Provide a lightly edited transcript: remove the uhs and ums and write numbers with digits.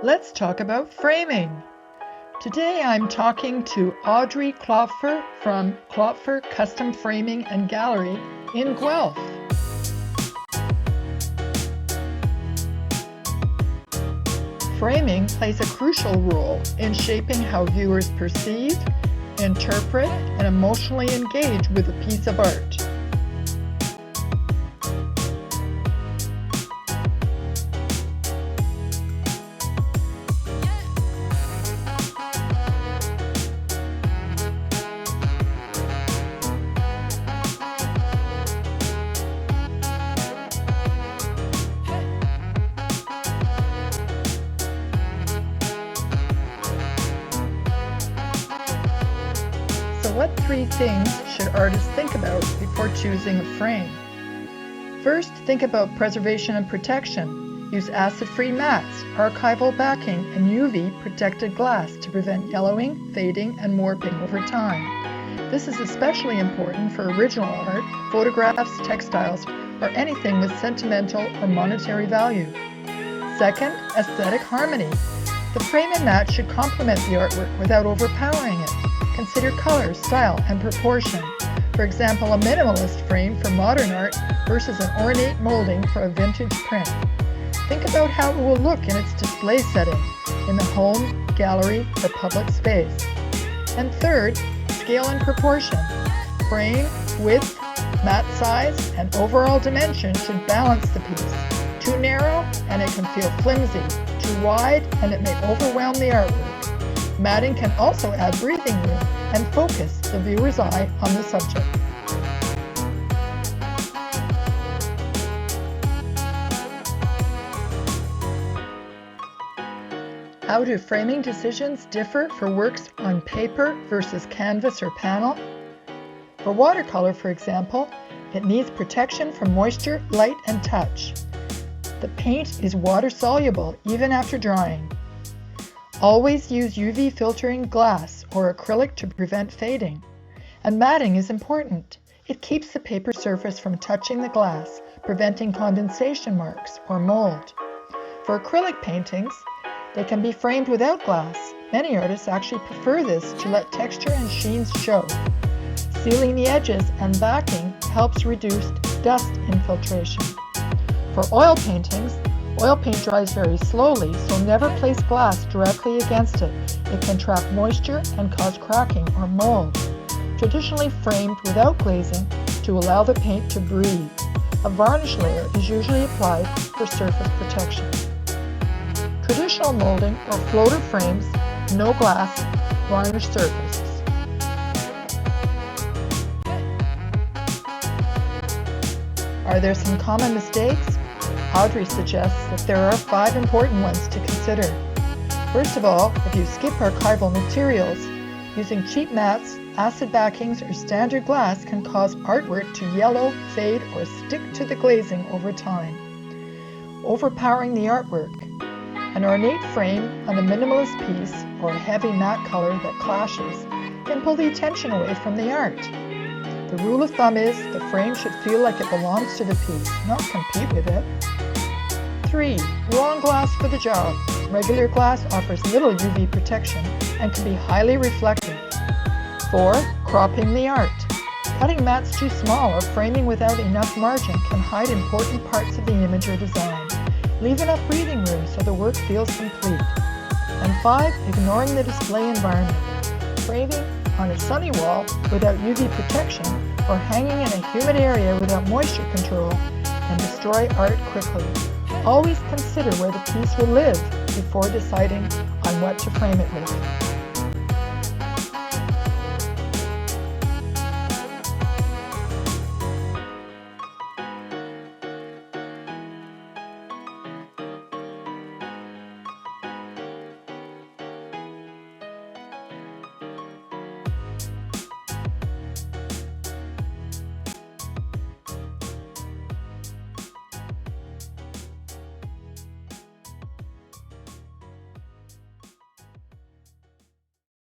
Let's talk about framing. Today I'm talking to Audrey Kloepfer from Kloepfer Custom Framing and Gallery in Guelph. Framing plays a crucial role in shaping how viewers perceive, interpret, and emotionally engage with a piece of art. So what three things should artists think about before choosing a frame? First, think about preservation and protection. Use acid-free mats, archival backing, and UV-protected glass to prevent yellowing, fading, and warping over time. This is especially important for original art, photographs, textiles, or anything with sentimental or monetary value. Second, aesthetic harmony. The frame and mat should complement the artwork without overpowering it. Consider color, style, and proportion. For example, a minimalist frame for modern art versus an ornate molding for a vintage print. Think about how it will look in its display setting, in the home, gallery, or public space. And third, scale and proportion. Frame, width, mat size, and overall dimension should balance the piece. Too narrow, and it can feel flimsy. Too wide, and it may overwhelm the artwork. Matting can also add breathing room and focus the viewer's eye on the subject. How do framing decisions differ for works on paper versus canvas or panel? For watercolor, for example, it needs protection from moisture, light, and touch. The paint is water-soluble even after drying. Always use UV filtering glass or acrylic to prevent fading. And matting is important. It keeps the paper surface from touching the glass, preventing condensation marks or mold. For acrylic paintings, they can be framed without glass. Many artists actually prefer this to let texture and sheens show. Sealing the edges and backing helps reduce dust infiltration. For oil paintings, oil paint dries very slowly, so never place glass directly against it. It can trap moisture and cause cracking or mold. Traditionally framed without glazing to allow the paint to breathe. A varnish layer is usually applied for surface protection. Traditional molding or floater frames, no glass, varnish surfaces. Are there some common mistakes? Audrey suggests that there are 5 important ones to consider. First of all, if you skip archival materials, using cheap mats, acid backings, or standard glass can cause artwork to yellow, fade, or stick to the glazing over time. Overpowering the artwork. An ornate frame on a minimalist piece or a heavy matte color that clashes can pull the attention away from the art. The rule of thumb is the frame should feel like it belongs to the piece, not compete with it. 3. Wrong glass for the job. Regular glass offers little UV protection and can be highly reflective. 4. Cropping the art. Cutting mats too small or framing without enough margin can hide important parts of the image or design. Leave enough breathing room so the work feels complete. And 5. Ignoring the display environment. Framing on a sunny wall without UV protection or hanging in a humid area without moisture control can destroy art quickly. Always consider where the piece will live before deciding on what to frame it with.